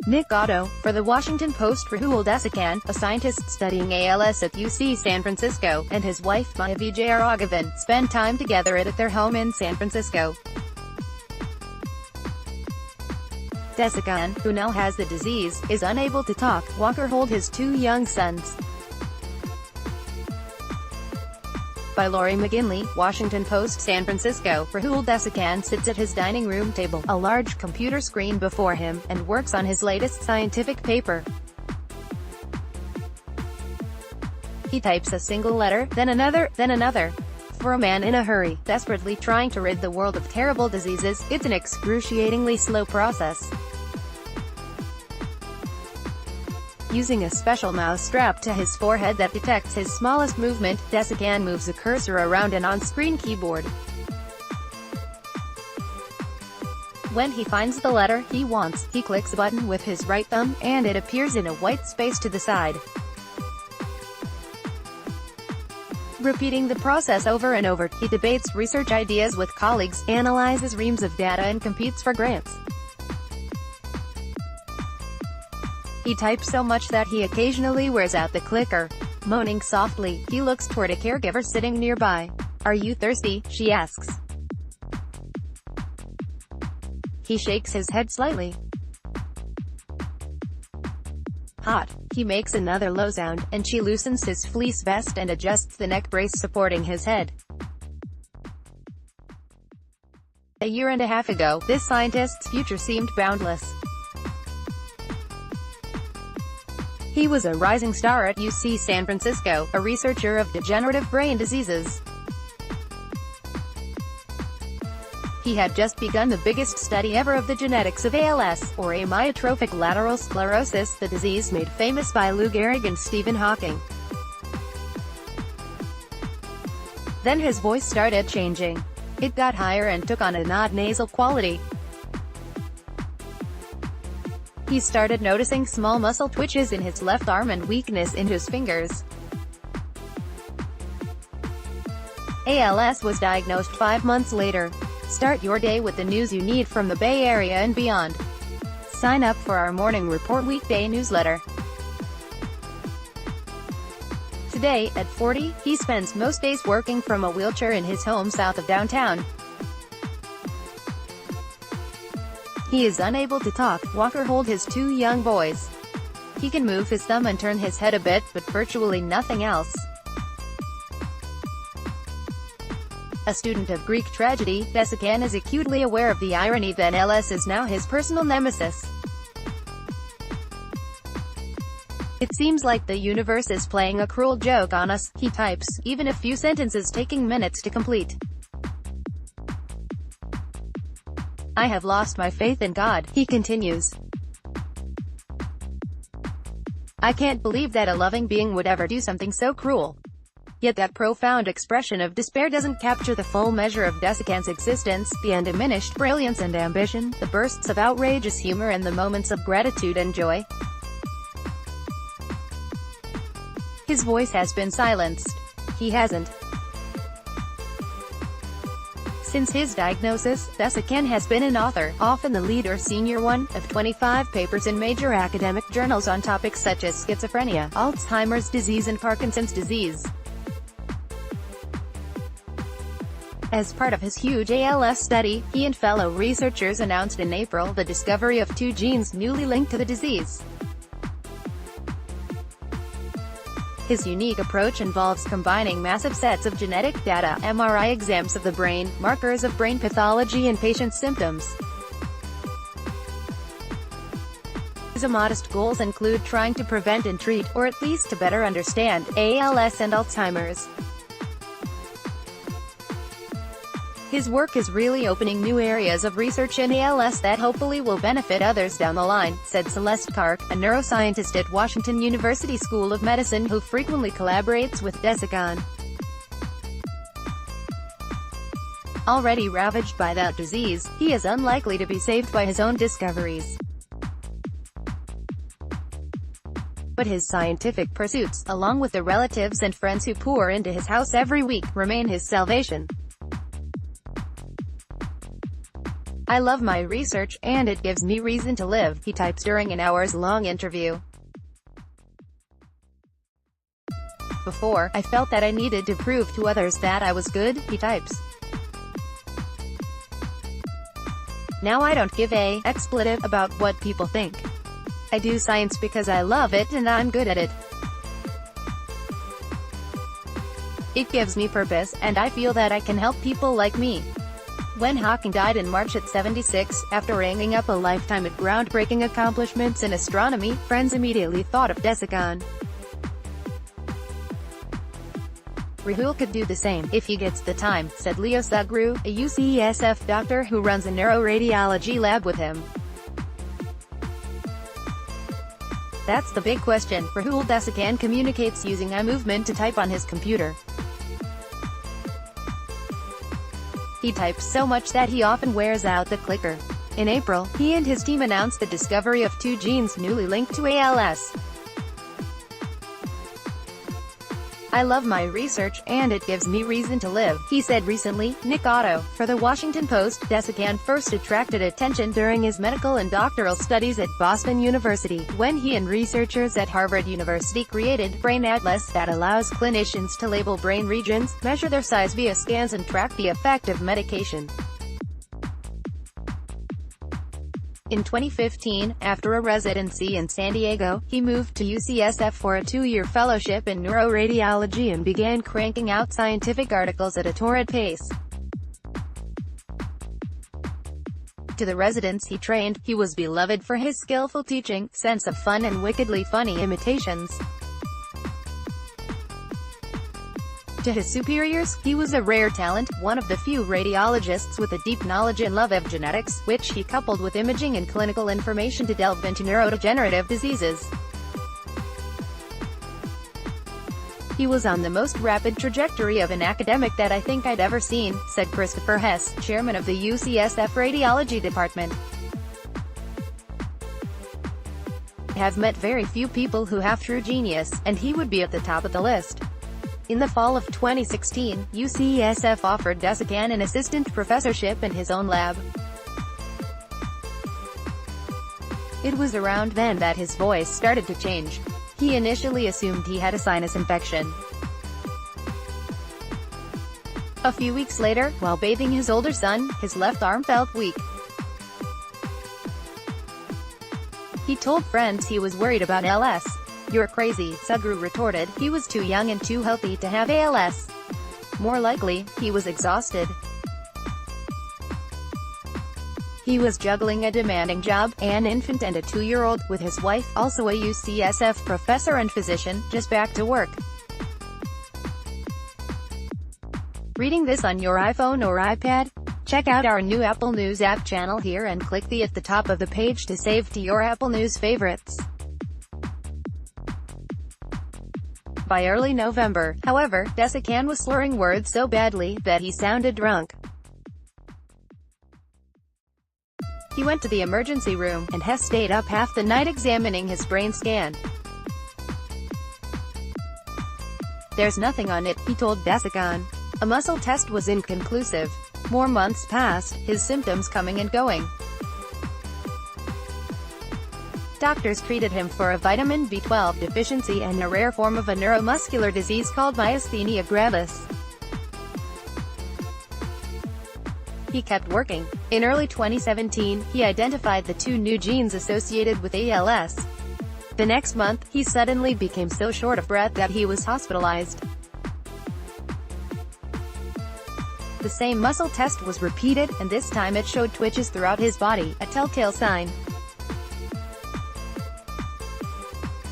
Nick Otto, for The Washington Post. Rahul Desikan, a scientist studying ALS at UC San Francisco, and his wife Maya Vijayaraghavan, spend time together at their home in San Francisco. Desikan, who now has the disease, is unable to talk, walk or hold his two young sons. By Lori McGinley, Washington Post, San Francisco. Rahul Desikan sits at his dining room table, a large computer screen before him, and works on his latest scientific paper. He types a single letter, then another, then another. For a man in a hurry, desperately trying to rid the world of terrible diseases, it's an excruciatingly slow process. Using a special mouse strapped to his forehead that detects his smallest movement, Desikan moves a cursor around an on-screen keyboard. When he finds the letter he wants, he clicks a button with his right thumb, and it appears in a white space to the side. Repeating the process over and over, he debates research ideas with colleagues, analyzes reams of data and competes for grants. He types so much that he occasionally wears out the clicker. Moaning softly, he looks toward a caregiver sitting nearby. "Are you thirsty?" she asks. He shakes his head slightly. "Hot." He makes another low sound, and she loosens his fleece vest and adjusts the neck brace supporting his head. A year and a half ago, this scientist's future seemed boundless. He was a rising star at UC San Francisco, a researcher of degenerative brain diseases. He had just begun the biggest study ever of the genetics of ALS, or amyotrophic lateral sclerosis, the disease made famous by Lou Gehrig and Stephen Hawking. Then his voice started changing. It got higher and took on a not nasal quality. He started noticing small muscle twitches in his left arm and weakness in his fingers. ALS was diagnosed 5 months later. Start your day with the news you need from the Bay Area and beyond. Sign up for our Morning Report weekday newsletter. Today, at 40, he spends most days working from a wheelchair in his home south of downtown. He is unable to talk, walk or hold his two young boys. He can move his thumb and turn his head a bit, but virtually nothing else. A student of Greek tragedy, Desikan is acutely aware of the irony that ALS is now his personal nemesis. "It seems like the universe is playing a cruel joke on us," he types, even a few sentences taking minutes to complete. "I have lost my faith in God," he continues. "I can't believe that a loving being would ever do something so cruel." Yet that profound expression of despair doesn't capture the full measure of Desikan's existence, the undiminished brilliance and ambition, the bursts of outrageous humor and the moments of gratitude and joy. His voice has been silenced. He hasn't. Since his diagnosis, Desikan has been an author, often the lead or senior one, of 25 papers in major academic journals on topics such as schizophrenia, Alzheimer's disease and Parkinson's disease. As part of his huge ALS study, he and fellow researchers announced in April the discovery of 2 genes newly linked to the disease. His unique approach involves combining massive sets of genetic data, MRI exams of the brain, markers of brain pathology and patient symptoms. His modest goals include trying to prevent and treat, or at least to better understand, ALS and Alzheimer's. His work is really opening new areas of research in ALS that hopefully will benefit others down the line, said Celeste Kark, a neuroscientist at Washington University School of Medicine who frequently collaborates with Desikan. Already ravaged by that disease, he is unlikely to be saved by his own discoveries. But his scientific pursuits, along with the relatives and friends who pour into his house every week, remain his salvation. I love my research, and it gives me reason to live, he types during an hours-long interview. Before, I felt that I needed to prove to others that I was good, he types. Now I don't give a expletive about what people think. I do science because I love it and I'm good at it. It gives me purpose, and I feel that I can help people like me. When Hawking died in March at 76, after ranging up a lifetime of groundbreaking accomplishments in astronomy, friends immediately thought of Desikan. Rahul could do the same, if he gets the time, said Leo Sugru, a UCSF doctor who runs a neuroradiology lab with him. That's the big question. Rahul Desikan communicates using eye movement to type on his computer. He types so much that he often wears out the clicker. In April, he and his team announced the discovery of 2 genes newly linked to ALS. I love my research, and it gives me reason to live, he said recently. Nick Otto, for The Washington Post, Desikan first attracted attention during his medical and doctoral studies at Boston University, when he and researchers at Harvard University created Brain Atlas that allows clinicians to label brain regions, measure their size via scans and track the effect of medication. In 2015, after a residency in San Diego, he moved to UCSF for a 2-year fellowship in neuroradiology and began cranking out scientific articles at a torrid pace. To the residents he trained, he was beloved for his skillful teaching, sense of fun and wickedly funny imitations. To his superiors, he was a rare talent, one of the few radiologists with a deep knowledge and love of genetics, which he coupled with imaging and clinical information to delve into neurodegenerative diseases. He was on the most rapid trajectory of an academic that I think I'd ever seen, said Christopher Hess, chairman of the UCSF Radiology Department. I have met very few people who have true genius, and he would be at the top of the list. In the fall of 2016, UCSF offered Desikan an assistant professorship in his own lab. It was around then that his voice started to change. He initially assumed he had a sinus infection. A few weeks later, while bathing his older son, his left arm felt weak. He told friends he was worried about ALS. "You're crazy," Sugru retorted. He was too young and too healthy to have ALS. More likely, he was exhausted. He was juggling a demanding job, an infant and a 2-year-old, with his wife, also a UCSF professor and physician, just back to work. Reading this on your iPhone or iPad? Check out our new Apple News app channel here and click the at the top of the page to save to your Apple News favorites. By early November, however, Desikan was slurring words so badly that he sounded drunk. He went to the emergency room, and Hess stayed up half the night examining his brain scan. "There's nothing on it," he told Desikan. A muscle test was inconclusive. More months passed, his symptoms coming and going. Doctors treated him for a vitamin B12 deficiency and a rare form of a neuromuscular disease called myasthenia gravis. He kept working. In early 2017, he identified the 2 new genes associated with ALS. The next month, he suddenly became so short of breath that he was hospitalized. The same muscle test was repeated, and this time it showed twitches throughout his body, a telltale sign.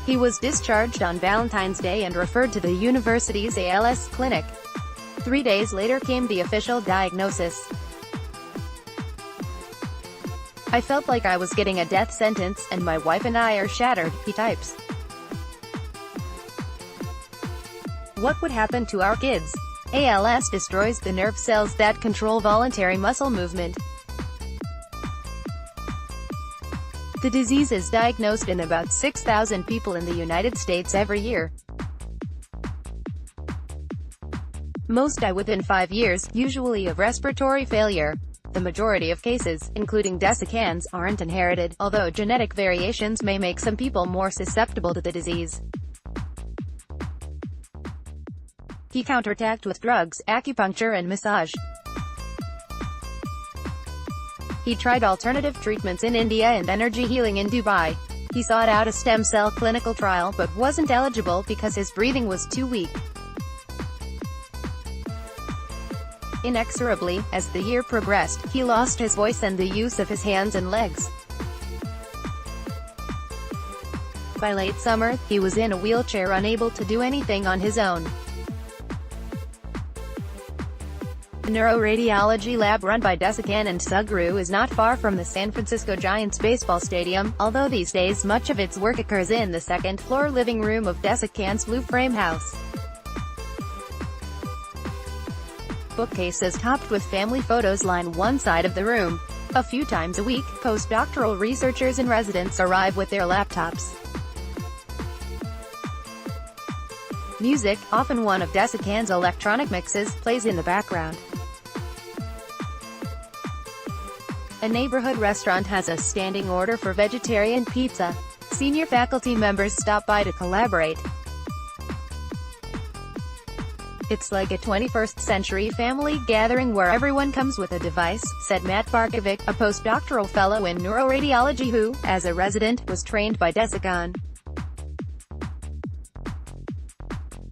He was discharged on Valentine's Day and referred to the university's ALS clinic. 3 days later came the official diagnosis. "I felt like I was getting a death sentence, and my wife and I are shattered," he types. What would happen to our kids? ALS destroys the nerve cells that control voluntary muscle movement. The disease is diagnosed in about 6,000 people in the United States every year. Most die within 5 years, usually of respiratory failure. The majority of cases, including desiccants, aren't inherited, although genetic variations may make some people more susceptible to the disease. He counterattacked with drugs, acupuncture and massage. He tried alternative treatments in India and energy healing in Dubai. He sought out a stem cell clinical trial but wasn't eligible because his breathing was too weak. Inexorably, as the year progressed, he lost his voice and the use of his hands and legs. By late summer, he was in a wheelchair, unable to do anything on his own. The neuroradiology lab run by Desikan and Sugru is not far from the San Francisco Giants baseball stadium, although these days much of its work occurs in the second-floor living room of Desikan's blue-frame house. Bookcases topped with family photos line one side of the room. A few times a week, postdoctoral researchers and residents arrive with their laptops. Music, often one of Desikan's electronic mixes, plays in the background. A neighborhood restaurant has a standing order for vegetarian pizza. Senior faculty members stop by to collaborate. It's like a 21st-century family gathering where everyone comes with a device, said Matt Barkovic, a postdoctoral fellow in neuroradiology who, as a resident, was trained by Desikan.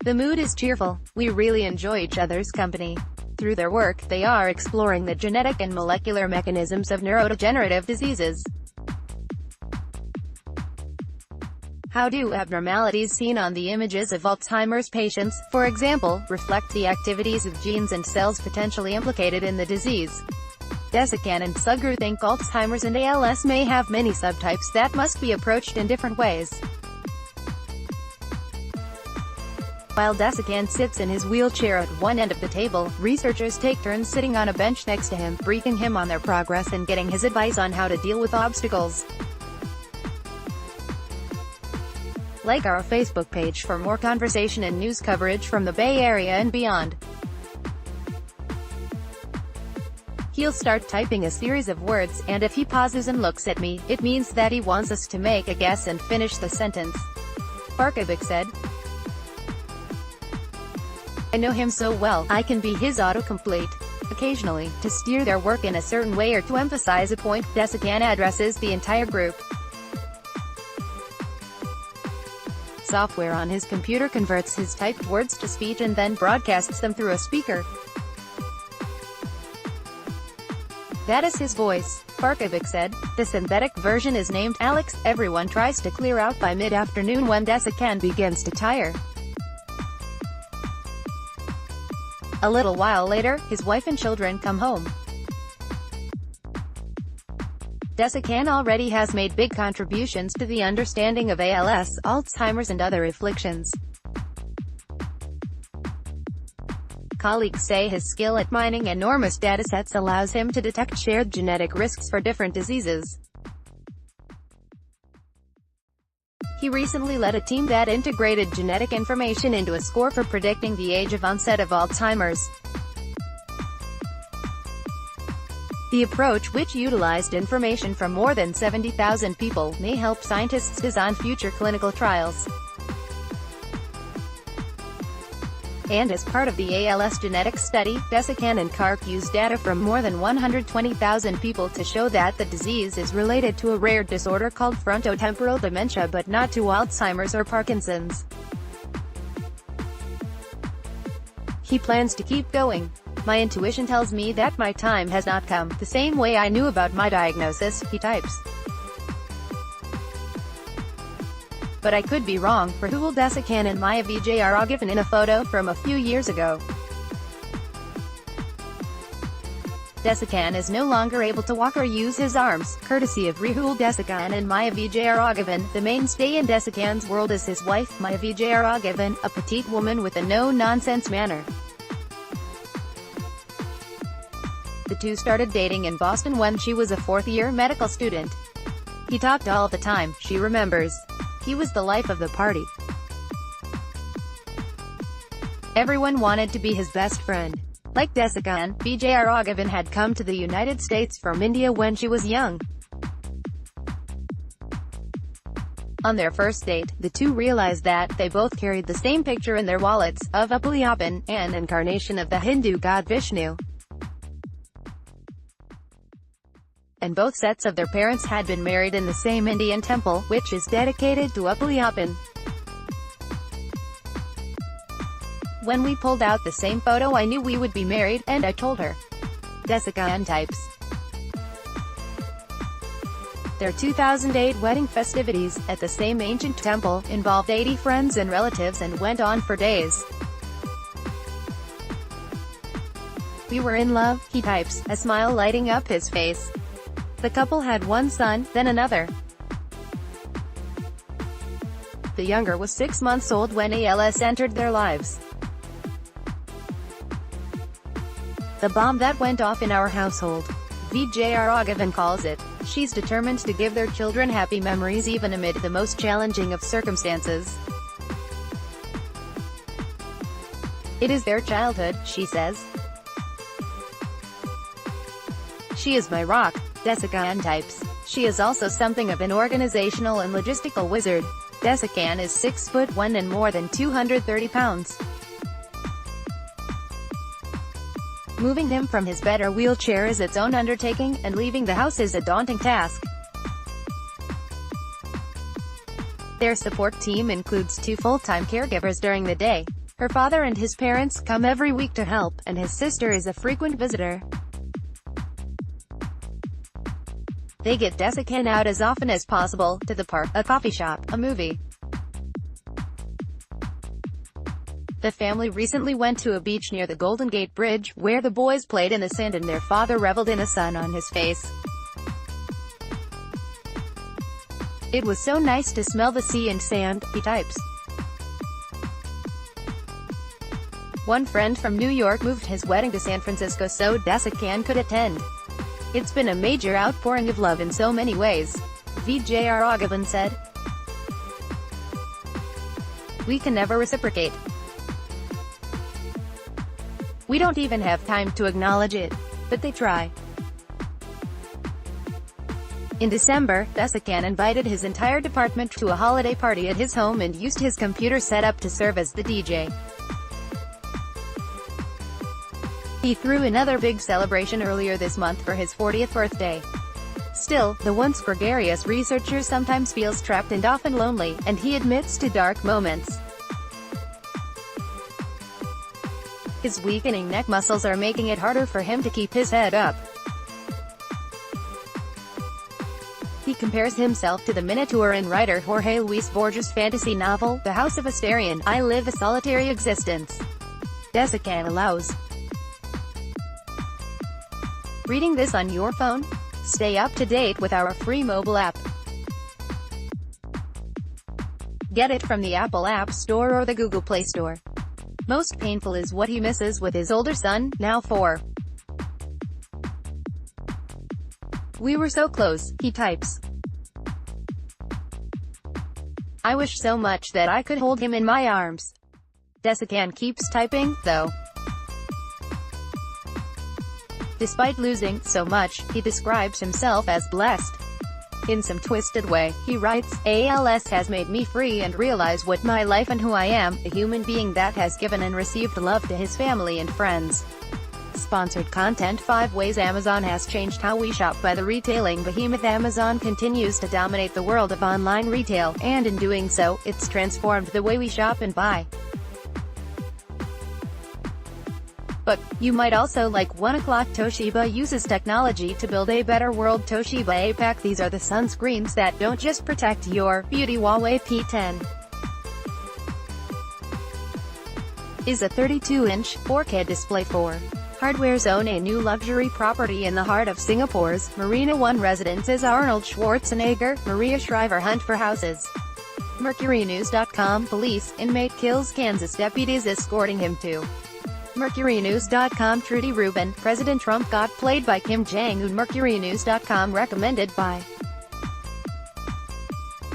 The mood is cheerful. We really enjoy each other's company. Through their work, they are exploring the genetic and molecular mechanisms of neurodegenerative diseases. How do abnormalities seen on the images of Alzheimer's patients, for example, reflect the activities of genes and cells potentially implicated in the disease? Desikan and Sugru think Alzheimer's and ALS may have many subtypes that must be approached in different ways. While Desikan sits in his wheelchair at one end of the table, researchers take turns sitting on a bench next to him, briefing him on their progress and getting his advice on how to deal with obstacles. Like our Facebook page for more conversation and news coverage from the Bay Area and beyond. He'll start typing a series of words, and if he pauses and looks at me, it means that he wants us to make a guess and finish the sentence. Barkovic said. I know him so well, I can be his autocomplete. Occasionally, to steer their work in a certain way or to emphasize a point, Desikan addresses the entire group. Software on his computer converts his typed words to speech and then broadcasts them through a speaker. That is his voice, Barkovic said. The synthetic version is named Alex. Everyone tries to clear out by mid-afternoon when Desikan begins to tire. A little while later, his wife and children come home. Desikan already has made big contributions to the understanding of ALS, Alzheimer's and other afflictions. Colleagues say his skill at mining enormous datasets allows him to detect shared genetic risks for different diseases. He recently led a team that integrated genetic information into a score for predicting the age of onset of Alzheimer's. The approach, which utilized information from more than 70,000 people, may help scientists design future clinical trials. And as part of the ALS genetic study, Desikan and Kark used data from more than 120,000 people to show that the disease is related to a rare disorder called frontotemporal dementia but not to Alzheimer's or Parkinson's. He plans to keep going. My intuition tells me that my time has not come, the same way I knew about my diagnosis, he types. But I could be wrong. Rahul Desikan and Maya Vijay are all given in a photo from a few years ago. Desikan is no longer able to walk or use his arms, courtesy of Rahul Desikan and Maya Vijayaraghavan. The mainstay in Desikan's world is his wife, Maya Vijayaraghavan, a petite woman with a no-nonsense manner. The two started dating in Boston when she was a fourth-year medical student. He talked all the time, she remembers. He was the life of the party. Everyone wanted to be his best friend. Like Desikan, Vijayaraghavan had come to the United States from India when she was young. On their first date, the two realized that they both carried the same picture in their wallets, of Appaliyappan, an incarnation of the Hindu god Vishnu. And both sets of their parents had been married in the same Indian temple, which is dedicated to Appaliyappan. When we pulled out the same photo I knew we would be married, and I told her. Desikan types. Their 2008 wedding festivities, at the same ancient temple, involved 80 friends and relatives and went on for days. We were in love, he types, a smile lighting up his face. The couple had one son, then another. The younger was 6 months old when ALS entered their lives. The bomb that went off in our household. Vijayaraghavan calls it. She's determined to give their children happy memories even amid the most challenging of circumstances. It is their childhood, she says. She is my rock, Desikan types. She is also something of an organizational and logistical wizard. Desikan is 6'1" and more than 230 pounds. Moving him from his bed or wheelchair is its own undertaking, and leaving the house is a daunting task. Their support team includes 2 full-time caregivers during the day. Her father and his parents come every week to help, and his sister is a frequent visitor. They get Desikan out as often as possible, to the park, a coffee shop, a movie. The family recently went to a beach near the Golden Gate Bridge, where the boys played in the sand and their father reveled in the sun on his face. It was so nice to smell the sea and sand, he types. One friend from New York moved his wedding to San Francisco so Desikan could attend. It's been a major outpouring of love in so many ways, Vijayaraghavan said. We can never reciprocate. We don't even have time to acknowledge it. But they try. In December, Desikan invited his entire department to a holiday party at his home and used his computer setup to serve as the DJ. He threw another big celebration earlier this month for his 40th birthday. Still, the once gregarious researcher sometimes feels trapped and often lonely, and he admits to dark moments. His weakening neck muscles are making it harder for him to keep his head up. He compares himself to the Minotaur in writer Jorge Luis Borges' fantasy novel, The House of Asterion. I live a solitary existence. Desikan allows reading this on your phone? Stay up to date with our free mobile app. Get it from the Apple App Store or the Google Play Store. Most painful is what he misses with his older son, now 4. We were so close, he types. I wish so much that I could hold him in my arms. Desikan keeps typing, though. Despite losing so much, he describes himself as blessed. In some twisted way, he writes, ALS has made me free and realize what my life and who I am, a human being that has given and received love to his family and friends. Sponsored content. 5 ways Amazon has changed how we shop. By the retailing behemoth Amazon continues to dominate the world of online retail, and in doing so, it's transformed the way we shop and buy. But you might also like 1 o'clock. Toshiba uses technology to build a better world. Toshiba APAC. These are the sunscreens that don't just protect your beauty. Huawei P10 is a 32-inch 4K display for Hardware Zone, a new luxury property in the heart of Singapore's Marina One Residences. Arnold Schwarzenegger, Maria Shriver hunt for houses. MercuryNews.com. Police, inmate kills Kansas deputies escorting him to. MercuryNews.com. Trudy Rubin, President Trump got played by Kim Jong-un. MercuryNews.com. Recommended by